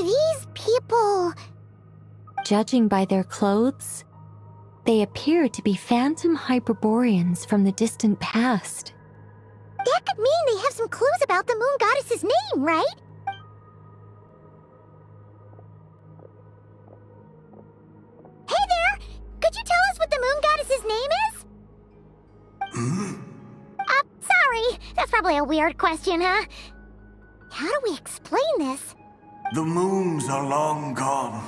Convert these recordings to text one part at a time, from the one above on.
Are these people... Judging by their clothes, they appear to be phantom Hyperboreans from the distant past. That could mean they have some clues about the moon goddess's name, right? Hey there! Could you tell us what the moon goddess's name is? Sorry. That's probably a weird question, huh? How do we explain this? The moons are long gone,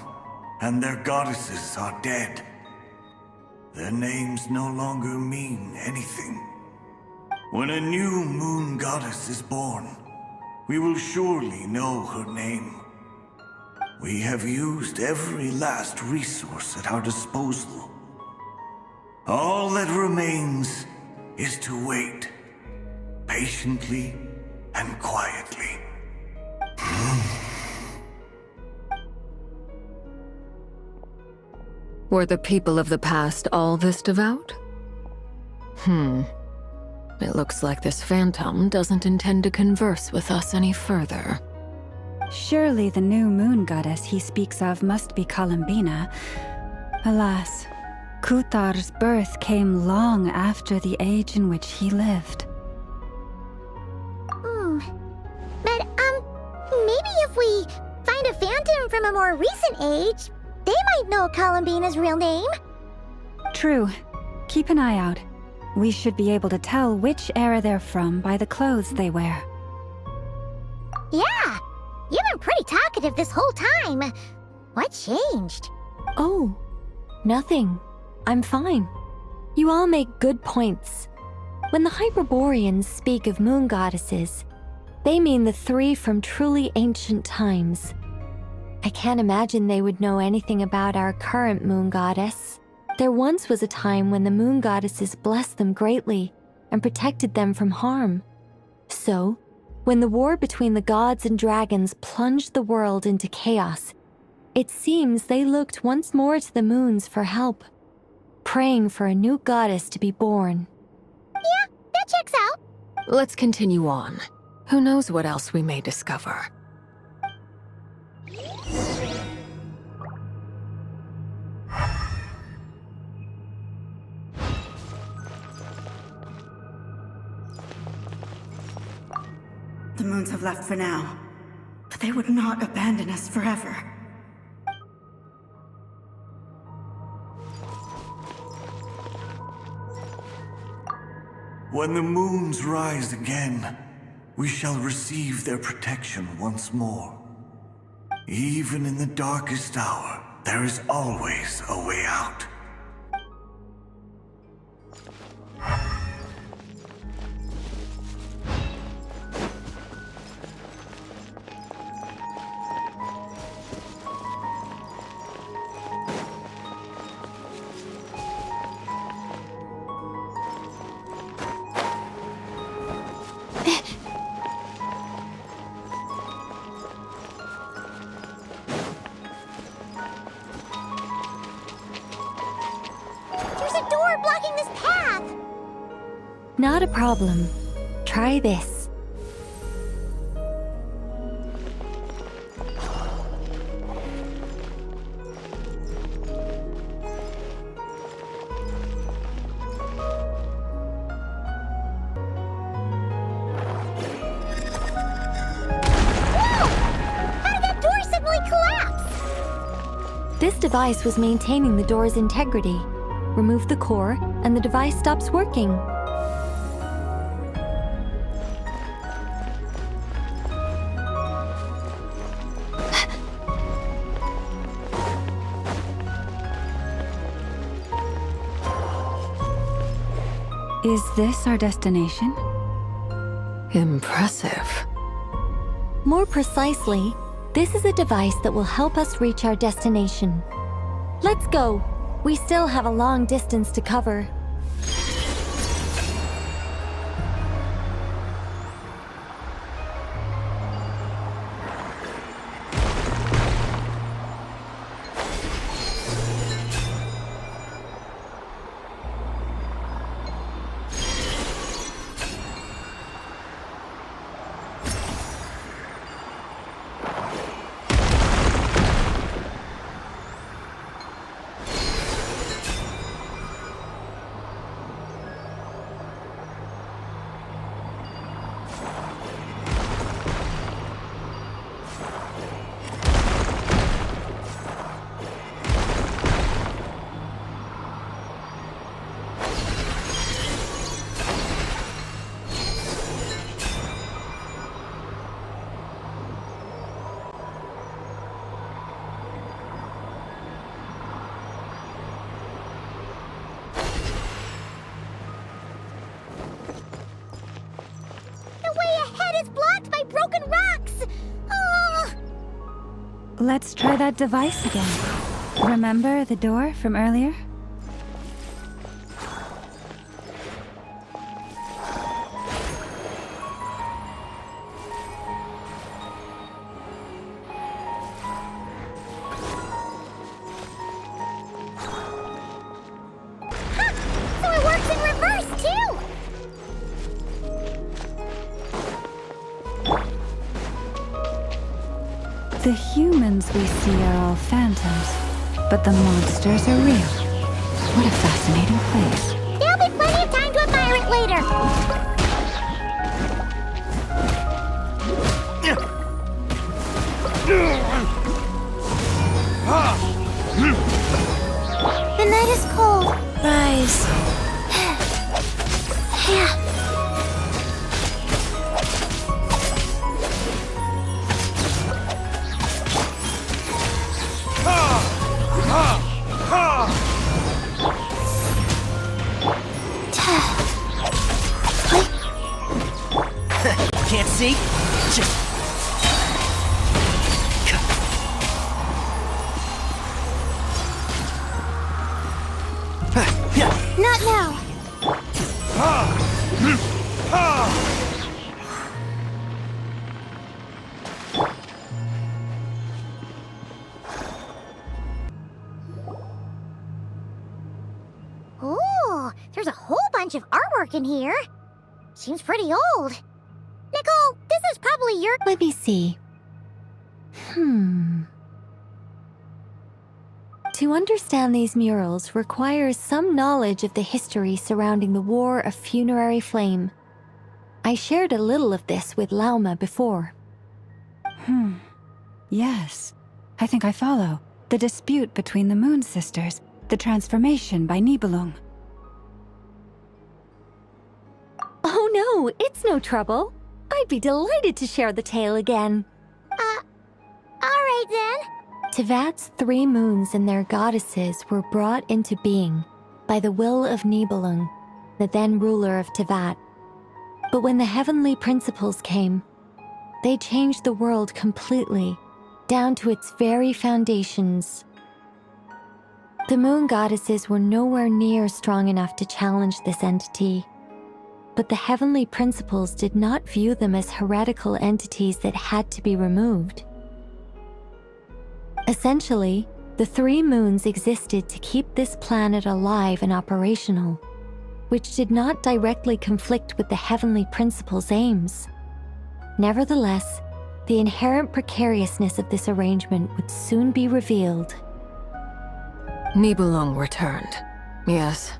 and their goddesses are dead. Their names no longer mean anything. When a new moon goddess is born, we will surely know her name. We have used every last resource at our disposal. All that remains is to wait, patiently and quietly. Were the people of the past all this devout? It looks like this phantom doesn't intend to converse with us any further. Surely the new moon goddess he speaks of must be Columbina. Alas, Kuthar's birth came long after the age in which he lived. But, maybe if we find a phantom from a more recent age, they might know Columbina's real name. True. Keep an eye out. We should be able to tell which era they're from by the clothes they wear. Yeah, you've been pretty talkative this whole time. What changed? Oh, nothing. I'm fine. You all make good points. When the Hyperboreans speak of moon goddesses, they mean the three from truly ancient times. I can't imagine they would know anything about our current moon goddess. There once was a time when the moon goddesses blessed them greatly and protected them from harm. So, when the war between the gods and dragons plunged the world into chaos, it seems they looked once more to the moons for help, praying for a new goddess to be born. Yeah, that checks out. Let's continue on. Who knows what else we may discover? The moons have left for now, but they would not abandon us forever. When the moons rise again, we shall receive their protection once more. Even in the darkest hour, there is always a way out. There's a door blocking this path. Not a problem. Try this. This device was maintaining the door's integrity. Remove the core, and the device stops working. Is this our destination? Impressive. More precisely, this is a device that will help us reach our destination. Let's go. We still have a long distance to cover. Let's try that device again. Remember the door from earlier? So it works in reverse, too! The humans we see are all phantoms, but the monsters are real. What a fascinating place. There'll be plenty of time to admire it later. The night is cold. Rise. Yeah. Can't see? Not now. Ooh, there's a whole bunch of artwork in here. Seems pretty old. Nicole, this is probably your— Let me see. To understand these murals requires some knowledge of the history surrounding the War of Funerary Flame. I shared a little of this with Lauma before. Yes, I think I follow. The dispute between the Moon Sisters, the transformation by Nibelung. Oh no, it's no trouble. I'd be delighted to share the tale again. Alright then. Tevat's 3 moons and their goddesses were brought into being by the will of Nibelung, the then ruler of Tevat. But when the heavenly principles came, they changed the world completely, down to its very foundations. The moon goddesses were nowhere near strong enough to challenge this entity, but the heavenly principles did not view them as heretical entities that had to be removed. Essentially, the 3 moons existed to keep this planet alive and operational, which did not directly conflict with the heavenly principles' aims. Nevertheless, the inherent precariousness of this arrangement would soon be revealed. Nibelung returned. Yes.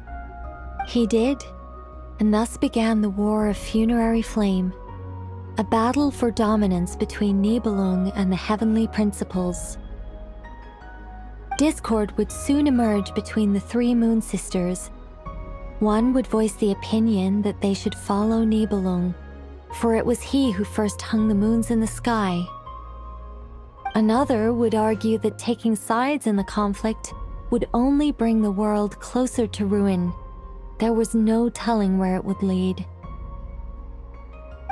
He did, and thus began the War of Funerary Flame, a battle for dominance between Nibelung and the heavenly principles. Discord would soon emerge between the 3 moon sisters. One would voice the opinion that they should follow Nibelung, for it was he who first hung the moons in the sky. Another would argue that taking sides in the conflict would only bring the world closer to ruin. There was no telling where it would lead.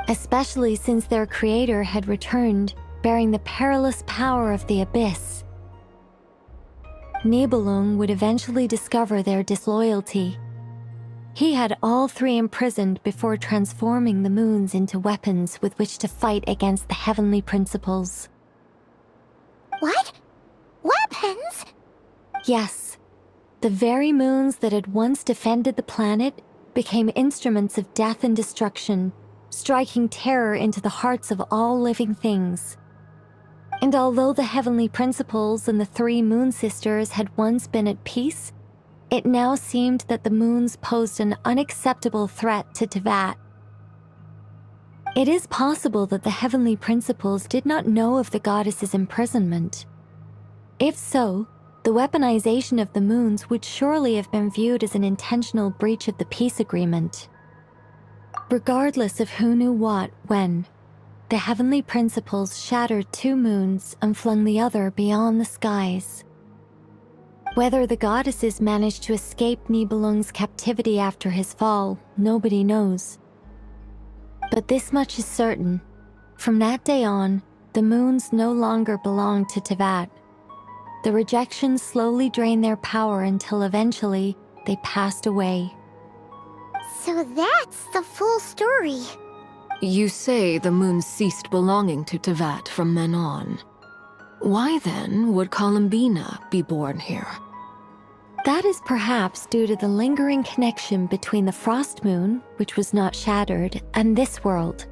Especially since their creator had returned, bearing the perilous power of the abyss. Nibelung would eventually discover their disloyalty. He had all 3 imprisoned before transforming the moons into weapons with which to fight against the heavenly principles. What? Weapons? Yes, the very moons that had once defended the planet became instruments of death and destruction, striking terror into the hearts of all living things. And although the heavenly principles and the 3 moon sisters had once been at peace, it now seemed that the moons posed an unacceptable threat to Tevat. It is possible that the heavenly principles did not know of the goddess's imprisonment. If so, the weaponization of the moons would surely have been viewed as an intentional breach of the peace agreement. Regardless of who knew what, when, the heavenly principles shattered 2 moons and flung the other beyond the skies. Whether the goddesses managed to escape Nibelung's captivity after his fall, nobody knows. But this much is certain. From that day on, the moons no longer belonged to Tevat. The rejection slowly drained their power until eventually they passed away. So that's the full story. You say the moon ceased belonging to Tevat from then on. Why then would Columbina be born here? That is perhaps due to the lingering connection between the Frost Moon, which was not shattered, and this world.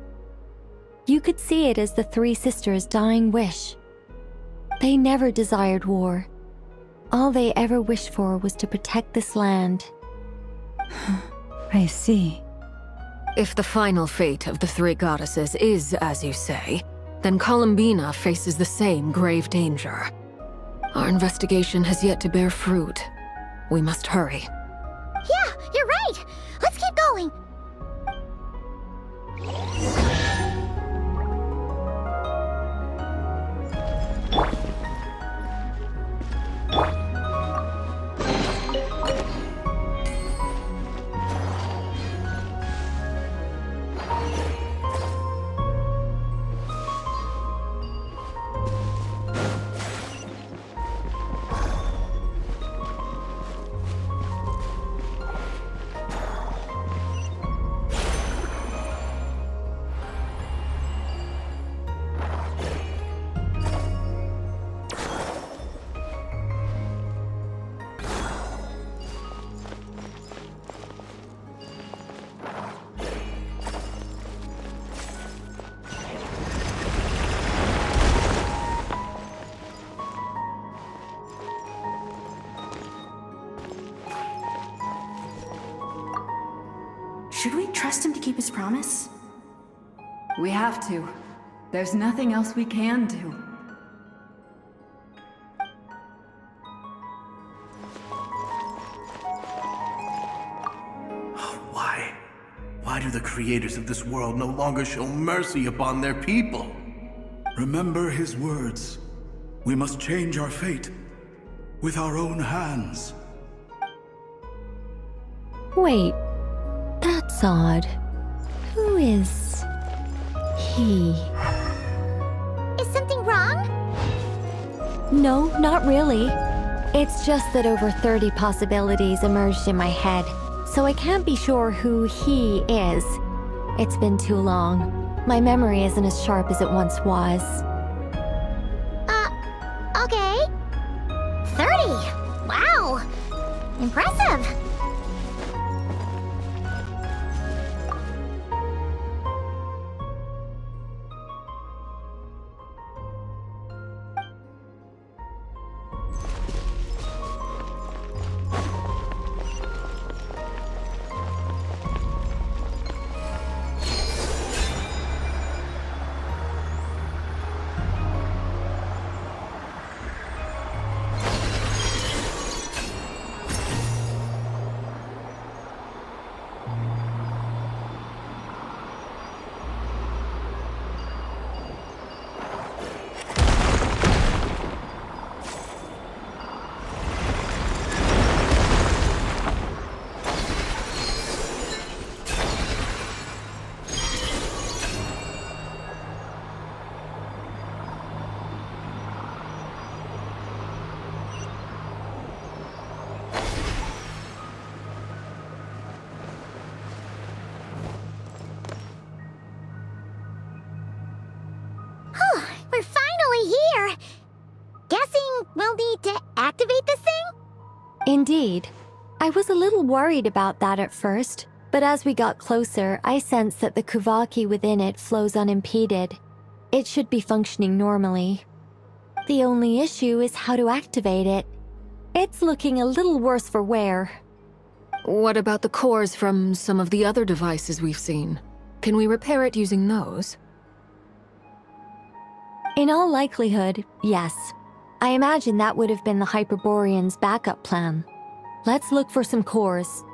You could see it as the three sisters' dying wish. They never desired war. All they ever wished for was to protect this land. I see. If the final fate of the three goddesses is as you say, then Columbina faces the same grave danger. Our investigation has yet to bear fruit. We must hurry. Yeah, you're right. Let's keep going. Should we trust him to keep his promise? We have to. There's nothing else we can do. Why? Why do the creators of this world no longer show mercy upon their people? Remember his words. We must change our fate with our own hands. Wait, that's odd. Who is he? Is something wrong? No, not really. It's just that over 30 possibilities emerged in my head, so I can't be sure who he is. It's been too long. My memory isn't as sharp as it once was. Okay. 30. Wow. Impressive. We're finally here. Guessing we'll need to activate this thing? Indeed. I was a little worried about that at first, but as we got closer, I sensed that the Kuvaki within it flows unimpeded. It should be functioning normally. The only issue is how to activate it. It's looking a little worse for wear. What about the cores from some of the other devices we've seen? Can we repair it using those? In all likelihood, yes. I imagine that would have been the Hyperborean's backup plan. Let's look for some cores.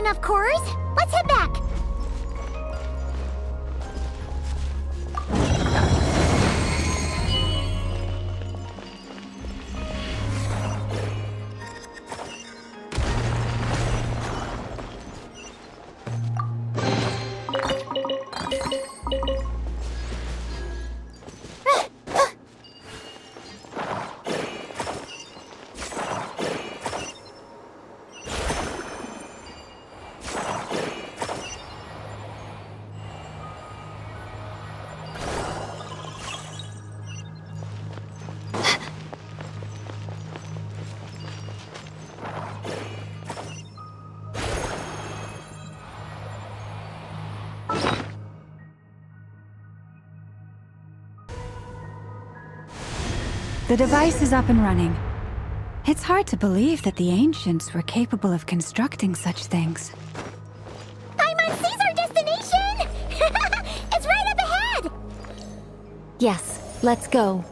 enough cores. Let's head back. The device is up and running. It's hard to believe that the ancients were capable of constructing such things. Paimon sees our destination! It's right up ahead! Yes, let's go.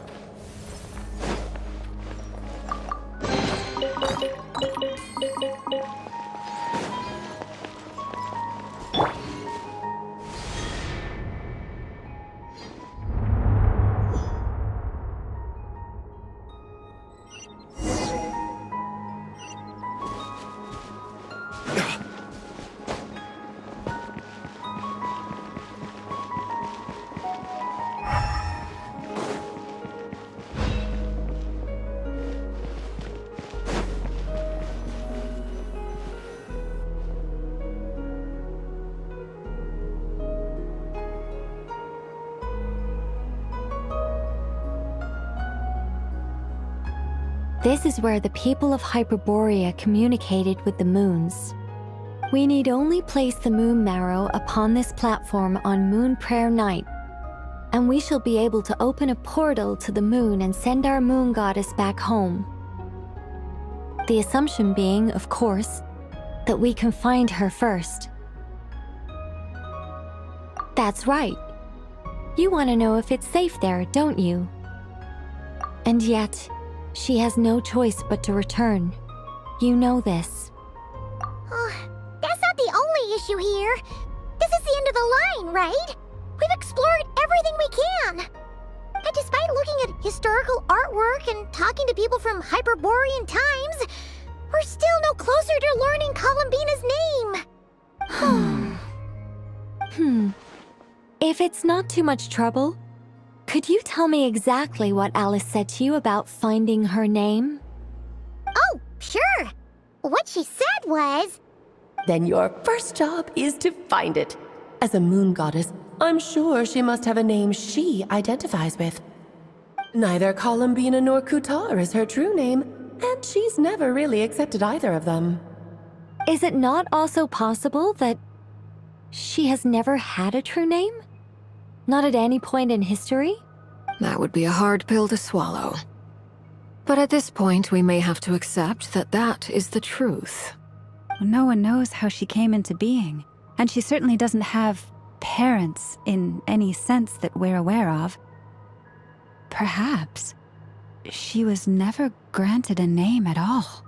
This is where the people of Hyperborea communicated with the moons. We need only place the moon marrow upon this platform on Moon Prayer Night, and we shall be able to open a portal to the moon and send our moon goddess back home. The assumption being, of course, that we can find her first. That's right. You want to know if it's safe there, don't you? And yet, she has no choice but to return. You know this. That's not the only issue here. This is the end of the line, right? We've explored everything we can. And despite looking at historical artwork and talking to people from Hyperborean times, we're still no closer to learning Columbina's name. If it's not too much trouble, could you tell me exactly what Alice said to you about finding her name? Oh, sure. What she said was... Then your first job is to find it. As a moon goddess, I'm sure she must have a name she identifies with. Neither Columbina nor Kutar is her true name, and she's never really accepted either of them. Is it not also possible that she has never had a true name? Not at any point in history? That would be a hard pill to swallow. But at this point, we may have to accept that that is the truth. No one knows how she came into being, and she certainly doesn't have parents in any sense that we're aware of. Perhaps she was never granted a name at all.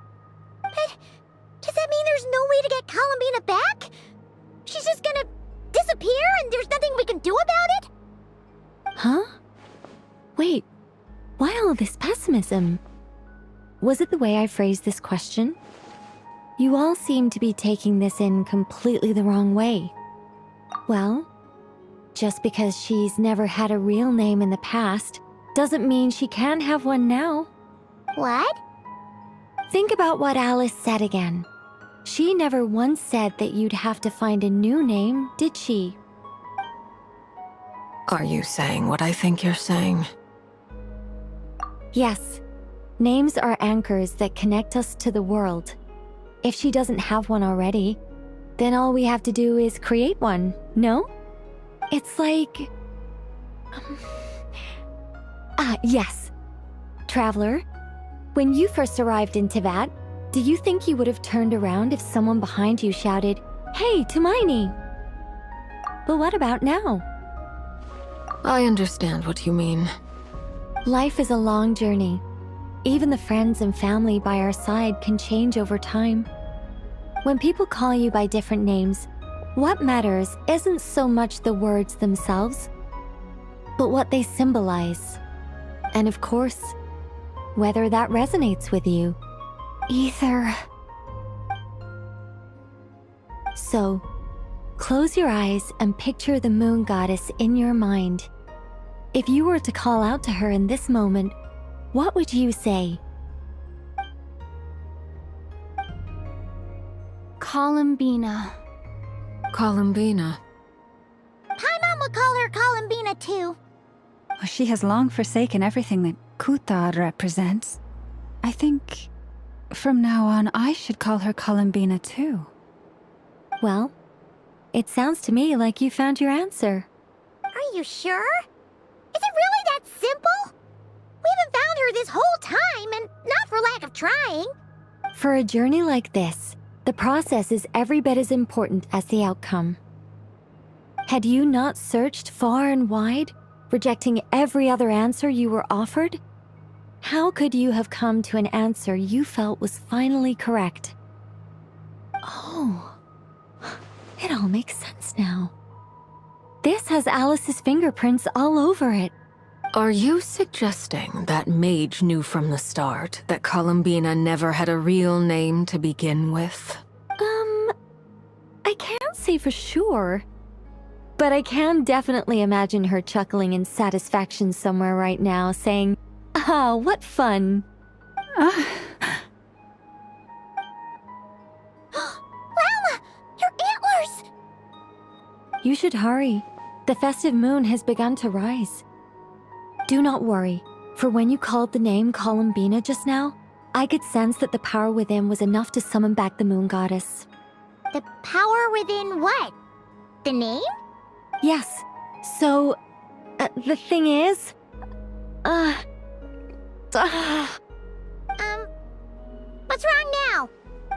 But does that mean there's no way to get Columbina back? She's just gonna disappear and there's nothing we can do about it? Huh? Wait, why all this pessimism? Was it the way I phrased this question? You all seem to be taking this in completely the wrong way. Well, just because she's never had a real name in the past doesn't mean she can't have one now. What? Think about what Alice said again. She never once said that you'd have to find a new name, did she? Are you saying what I think you're saying? Yes. Names are anchors that connect us to the world. If she doesn't have one already, then all we have to do is create one, no? It's like... yes. Traveler, when you first arrived in Tivat, do you think you would have turned around if someone behind you shouted, "Hey, Tumaini"? But what about now? I understand what you mean. Life is a long journey. Even the friends and family by our side can change over time. When people call you by different names, what matters isn't so much the words themselves, but what they symbolize. And of course, whether that resonates with you. Ether. So, close your eyes and picture the moon goddess in your mind. If you were to call out to her in this moment, what would you say? Columbina. Columbina. Paimon will call her Columbina too. Well, she has long forsaken everything that Kuthar represents. I think from now on I should call her Columbina too. Well, it sounds to me like you found your answer. Are you sure? Is it really that simple? We haven't found her this whole time, and not for lack of trying. For a journey like this, the process is every bit as important as the outcome. Had you not searched far and wide, rejecting every other answer you were offered, how could you have come to an answer you felt was finally correct? Oh, it all makes sense now. This has Alice's fingerprints all over it. Are you suggesting that mage knew from the start that Columbina never had a real name to begin with? I can't say for sure, but I can definitely imagine her chuckling in satisfaction somewhere right now, saying, "Ah, what fun." Llama, your antlers! You should hurry. The festive moon has begun to rise. Do not worry, for when you called the name Columbina just now, I could sense that the power within was enough to summon back the moon goddess. The power within what? The name? Yes, so, the thing is, What's wrong now?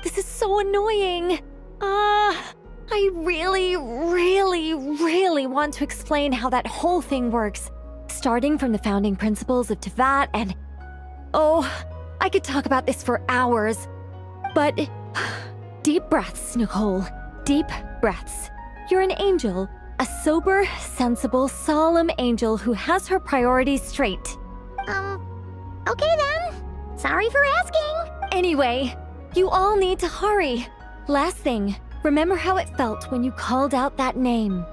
this is so annoying. I really want to explain how that whole thing works, starting from the founding principles of Tevat and... Oh, I could talk about this for hours, but... Deep breaths, Nicole. Deep breaths. You're an angel. A sober, sensible, solemn angel who has her priorities straight. Okay then. Sorry for asking. Anyway, you all need to hurry. Last thing, remember how it felt when you called out that name.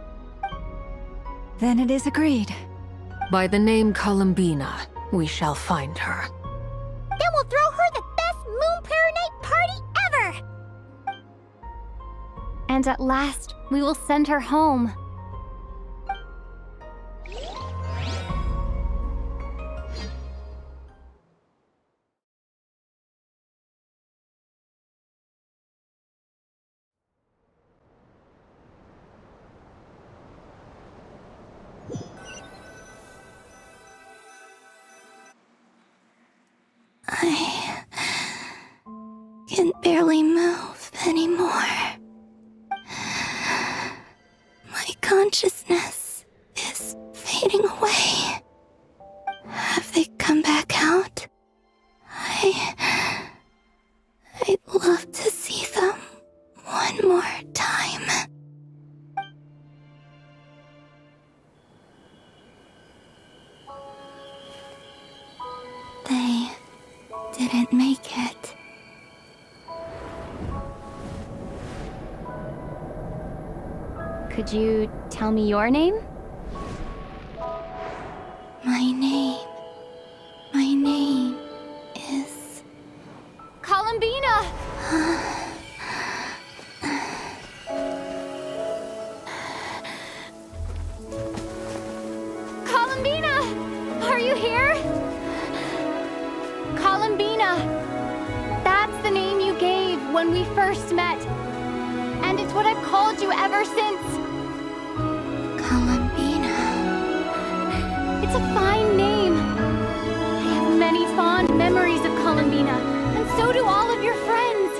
Then it is agreed. By the name Columbina, we shall find her. Then we'll throw her the best Moon Prayer Night party ever! And at last, we will send her home. I can barely move anymore. My consciousness is fading away. Have they come back out? I'd love to see them one more time. They didn't make it. Could you tell me your name? My name is... Columbina! Columbina! Are you here? Columbina! That's the name you gave when we first met. And it's what I've called you ever since. Columbina. It's a fine name. I have many fond memories of Columbina, and so do all of your friends.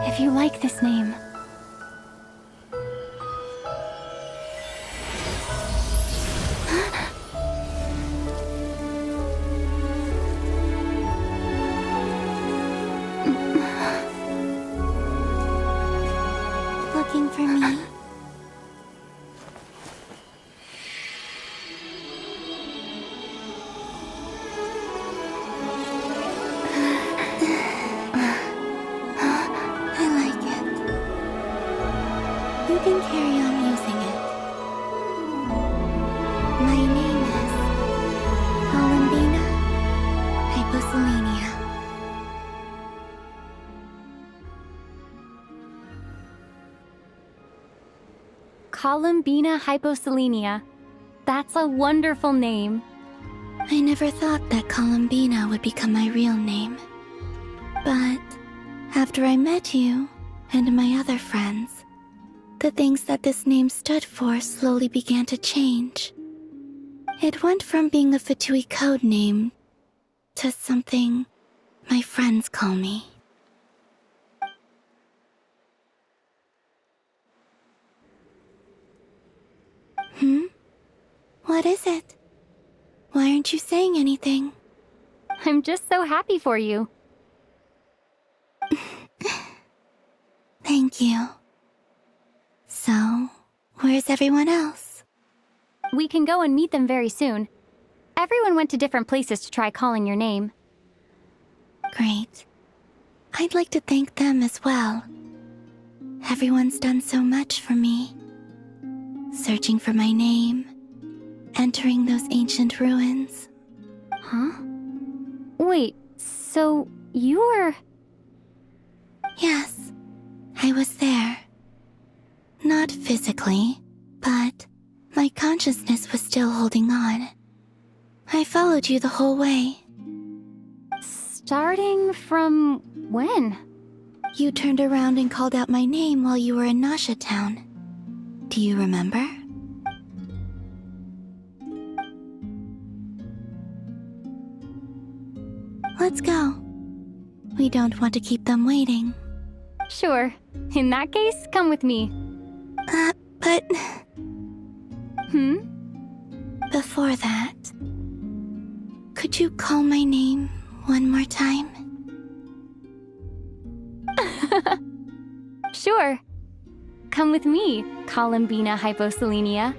If you like this name, carry on using it. My name is Columbina Hyposelenia. Columbina Hyposelenia. That's a wonderful name. I never thought that Columbina would become my real name. But after I met you and my other friends, the things that this name stood for slowly began to change. It went from being a Fatui code name to something my friends call me. What is it? Why aren't you saying anything? I'm just so happy for you. Thank you. So, where's everyone else? We can go and meet them very soon. Everyone went to different places to try calling your name. Great. I'd like to thank them as well. Everyone's done so much for me. Searching for my name, entering those ancient ruins. Huh? Wait, so you were... Yes, I was there. Not physically, but my consciousness was still holding on. I followed you the whole way. Starting from when? You turned around and called out my name while you were in Nasha Town. Do you remember? Let's go. We don't want to keep them waiting. Sure. In that case, come with me. But... Hmm? Before that, could you call my name one more time? Sure. Come with me, Columbina Hyposelenia.